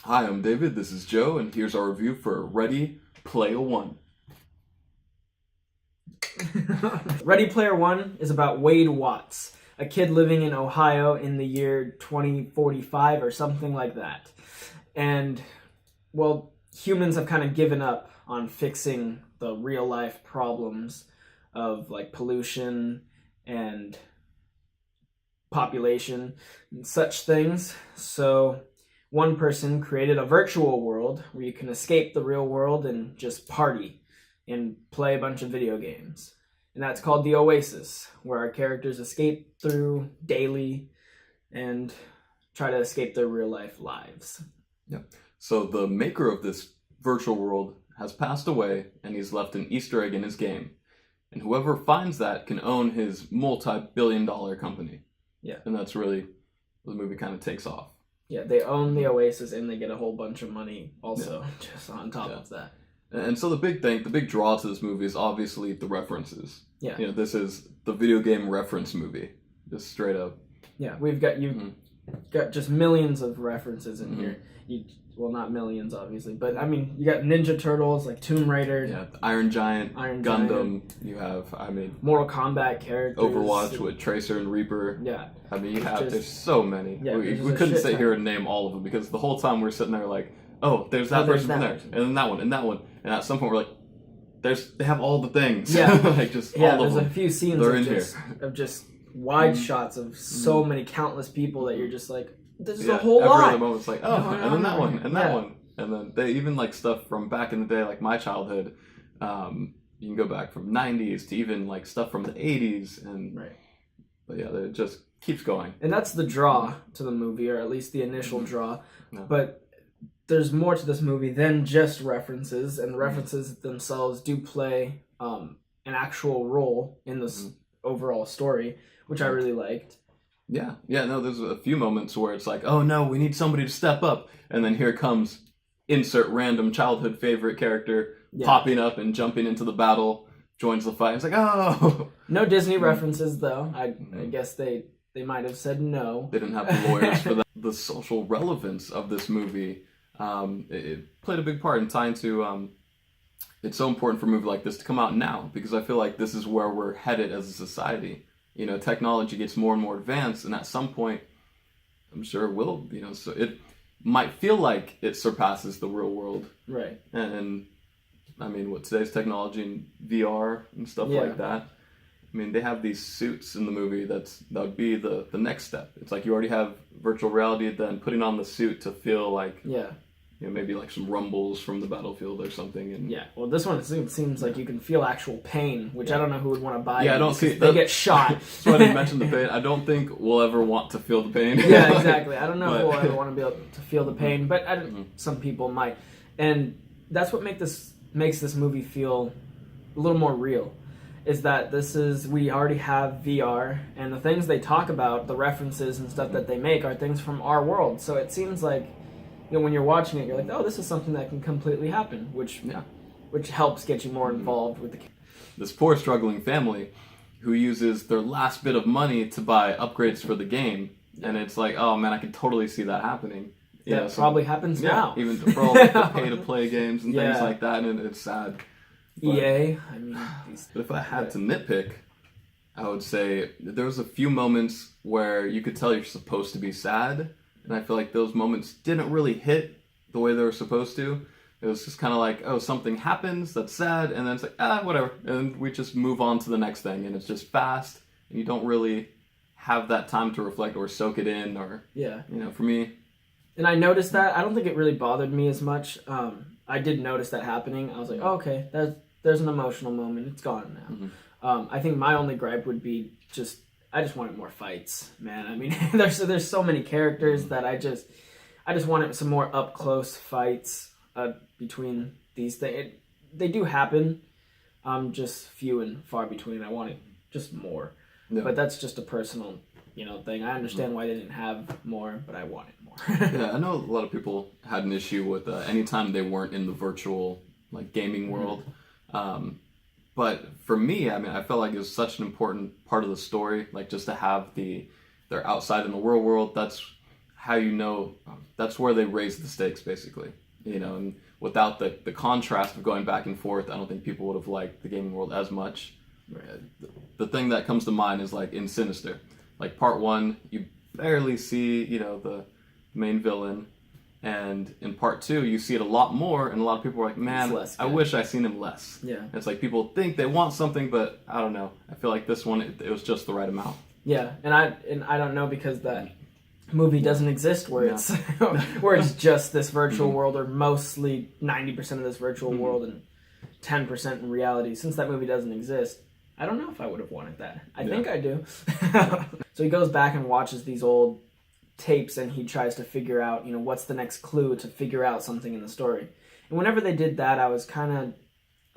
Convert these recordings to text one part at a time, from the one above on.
Hi, I'm David, this is Joe, and here's our review for Ready Player One. Ready Player One is about Wade Watts, a kid living in Ohio in the year 2045 or something like that. And, well, humans have kind of given up on fixing the real life problems of like pollution and population and such things. So one person created a virtual world where you can escape the real world and just party and play a bunch of video games. And that's called the Oasis, where our characters escape through daily and try to escape their real life lives. Yep. So the maker of this virtual world has passed away, and he's left an Easter egg in his game. And whoever finds that can own his multi-billion-dollar company. Yeah. And that's really where the movie kind of takes off. Yeah, they own the Oasis and they get a whole bunch of money also, just on top of that. And so the big draw to this movie is obviously the references. Yeah. You know, this is the video game reference movie, just straight up. Yeah, we've got got just millions of references in here. Well, not millions, obviously, but I mean, you got Ninja Turtles, like Tomb Raider. Yeah, Iron Giant, Gundam. Giant. You have, Mortal Kombat characters. Overwatch with Tracer and Reaper. Yeah. I mean, there's so many. Yeah, we couldn't sit here and name all of them because the whole time we're sitting there like, oh, there's that person from there, and then that one, and that one, and at some point we're like, they have all the things. Yeah. like just all of them. There's a few scenes of just wide shots of so many countless people that you're just like, this is a whole every lot. other moment's like, oh, and then that one, and that one. And then they even like stuff from back in the day, like my childhood. You can go back from 90s to even like stuff from the 80s. But yeah, it just keeps going. And that's the draw to the movie, or at least the initial draw. Yeah. But there's more to this movie than just references, and the references themselves do play an actual role in this overall story, which I really liked. Yeah, no, there's a few moments where it's like, oh no, we need somebody to step up, and then here comes insert random childhood favorite character popping up and jumping into the battle, joins the fight. It's like, oh! No Disney references, though. I guess they might have said no. They didn't have the lawyers for that. The social relevance of this movie, it played a big part in tying to, it's so important for a movie like this to come out now, because I feel like this is where we're headed as a society. You know, technology gets more and more advanced, and at some point, I'm sure it will, so it might feel like it surpasses the real world. Right. And I mean, with today's technology and VR and stuff like that, I mean, they have these suits in the movie that would be the next step. It's like you already have virtual reality, then putting on the suit to feel like, maybe like some rumbles from the battlefield or something. And well, this one seems like you can feel actual pain, which I don't know who would want to buy. Yeah, I don't see they get shot. That's why I didn't mention the pain. I don't think we'll ever want to feel the pain. Yeah, exactly. I don't know if we'll ever want to be able to feel the pain, but some people might, and that's what makes this movie feel a little more real. Is that we already have VR, and the things they talk about, the references and stuff that they make, are things from our world. So it seems like, when you're watching it, you're like, oh, this is something that can completely happen, which helps get you more involved with the. This poor struggling family who uses their last bit of money to buy upgrades for the game, and it's like, oh man, I can totally see that happening. That probably happens now. Even for all the pay-to-play games and things like that, and it's sad. But, EA, but if I had to nitpick, I would say there was a few moments where you could tell you're supposed to be sad, and I feel like those moments didn't really hit the way they were supposed to. It was just kind of like, oh, something happens that's sad, and then it's like, whatever, and we just move on to the next thing, and it's just fast, and you don't really have that time to reflect or soak it in, or for me. And I noticed that. I don't think it really bothered me as much. I did notice that happening. I was like, oh, okay, there's an emotional moment. It's gone now. I think my only gripe would be I just wanted more fights, man. I mean, there's so many characters that I just wanted some more up close fights between these things. They do happen, just few and far between. I wanted just more, but that's just a personal thing. I understand why they didn't have more, but I wanted more. Yeah, I know a lot of people had an issue with anytime they weren't in the virtual like gaming world. But for me, I mean, I felt like it was such an important part of the story, like just to have they're outside in the real world. That's how you know that's where they raise the stakes, basically. You know, and without the contrast of going back and forth, I don't think people would have liked the gaming world as much. Right. The thing that comes to mind is like in Sinister, like part 1, you barely see, you know, the main villain, and in part 2 you see it a lot more, and a lot of people are like, man, I wish I seen him less. Yeah. It's like people think they want something, but I don't know. I feel like this one, it was just the right amount. Yeah, and I don't know, because that movie doesn't exist where it's where it's just this virtual world, or mostly 90% of this virtual world and 10% in reality. Since that movie doesn't exist, I don't know if I would have wanted that. I think I do. So he goes back and watches these old tapes, and he tries to figure out, you know, what's the next clue to figure out something in the story. And whenever they did that, I was kind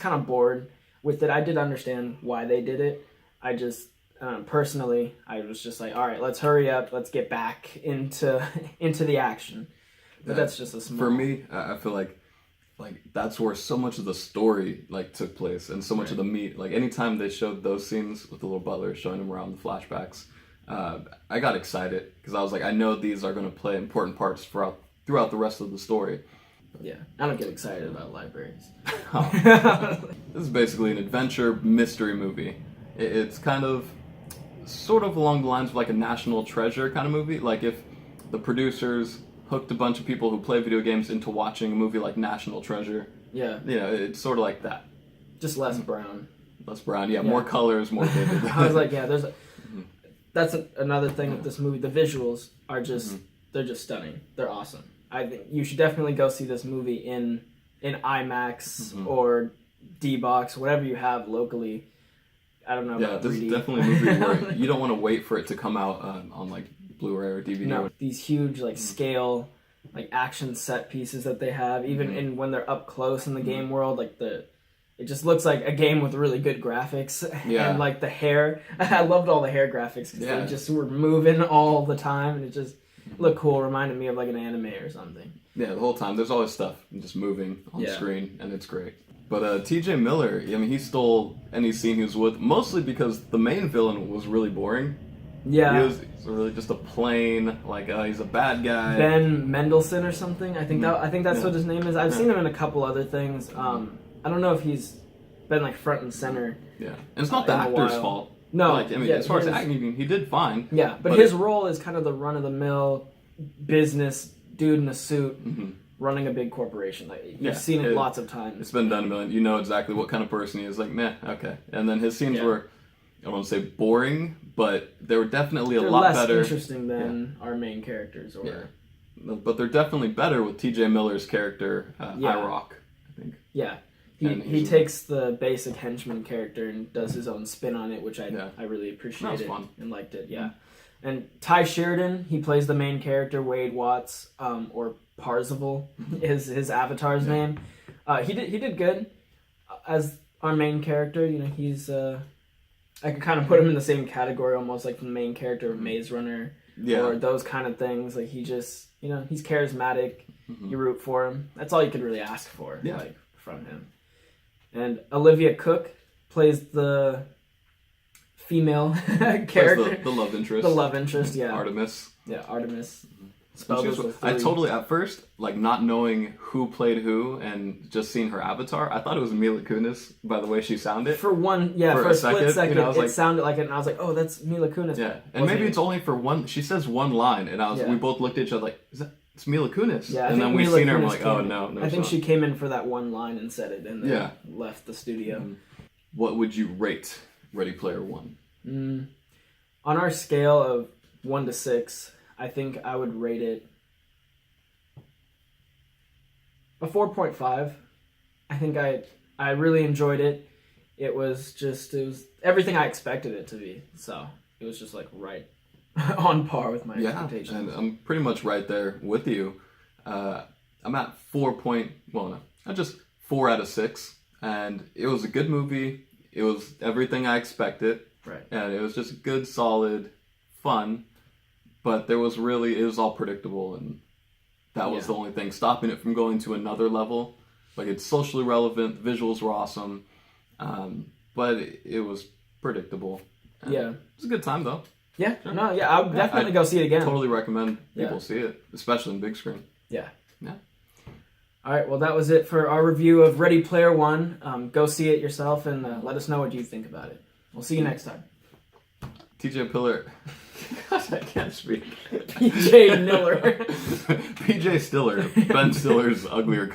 of bored with it. I did understand why they did it. I just personally, I was just like, all right, let's hurry up, let's get back into the action. But that's just a small. For me, I feel like that's where so much of the story like took place, and so much of the meat. Like anytime they showed those scenes with the little butler showing him around the flashbacks, I got excited because I was like, I know these are going to play important parts throughout the rest of the story. Yeah, I don't get excited about libraries. This is basically an adventure mystery movie. It's kind of sort of along the lines of like a National Treasure kind of movie. Like if the producers hooked a bunch of people who play video games into watching a movie like National Treasure. Yeah. You know, it's sort of like that. Just less brown. Less brown, yeah. More colors, more vivid. I was like, yeah, that's another thing with this movie. The visuals are just, they're just stunning. They're awesome. I think you should definitely go see this movie in IMAX or D-Box, whatever you have locally. I don't know. Yeah, this is definitely a movie where you don't want to wait for it to come out on like Blu-ray or DVD. No, these huge like scale, like action set pieces that they have, even in when they're up close in the game world, like it just looks like a game with really good graphics. Yeah. And like the hair, I loved all the hair graphics because they just were moving all the time, and it just looked cool. Reminded me of like an anime or something. Yeah, the whole time there's always stuff just moving on screen, and it's great. But T.J. Miller, I mean, he stole any scene he was with, mostly because the main villain was really boring. Yeah. He was really just a plain, like, he's a bad guy. Ben Mendelsohn or something. I think that's what his name is. I've seen him in a couple other things. I don't know if he's been like front and center. Yeah, and it's not the actor's fault. No, like, I mean, as far as acting, he did fine. Yeah, but his role is kind of the run-of-the-mill business dude in a suit running a big corporation. Like you've seen it lots of times. It's been done a million. You know exactly what kind of person he is. Like, meh, okay. And then his scenes were, I don't want to say boring, but they were definitely they're a lot less better. Interesting than our main characters. But they're definitely better with T.J. Miller's character, IROC, I think. Yeah. He takes the basic henchman character and does his own spin on it, which I really appreciated and liked it. Yeah. And Ty Sheridan, he plays the main character, Wade Watts, or Parzival is his avatar's name. He did good as our main character. You know, he's I could kind of put him in the same category, almost like the main character of Maze Runner, or those kind of things. Like he just, you know, he's charismatic. You root for him. That's all you could really ask for, like from him. And Olivia Cook plays the female character. The love interest. The love interest, yeah. Artemis. Yeah, Artemis. I totally, at first, like not knowing who played who and just seeing her avatar, I thought it was Mila Kunis by the way she sounded. For a split second, you know, it sounded like it, and I was like, oh, that's Mila Kunis. Yeah, and maybe it's only for one, she says one line, and we both looked at each other like, it's Mila Kunis. Yeah, and then we seen her and we're like, oh, no. I think she came in for that one line and said it, and then left the studio. What would you rate Ready Player One? On our scale of 1 to 6, I think I would rate it a 4.5. I think I really enjoyed it. It was everything I expected it to be. So it was just like right on par with my expectations. And I'm pretty much right there with you. I'm at 4 out of 6. And it was a good movie. It was everything I expected. Right. And it was just good, solid, fun. But it was all predictable, and that was the only thing stopping it from going to another level. Like, it's socially relevant, the visuals were awesome, but it was predictable. And it was a good time, though. Yeah, no, yeah, I would definitely go see it again. Totally recommend people Yeah. see it, especially in big screen. Yeah. Yeah. All right, well, that was it for our review of Ready Player One. Go see it yourself and let us know what you think about it. We'll see you next time. TJ Pillar. Gosh, I can't speak. PJ Miller. PJ Stiller, Ben Stiller's uglier cousin.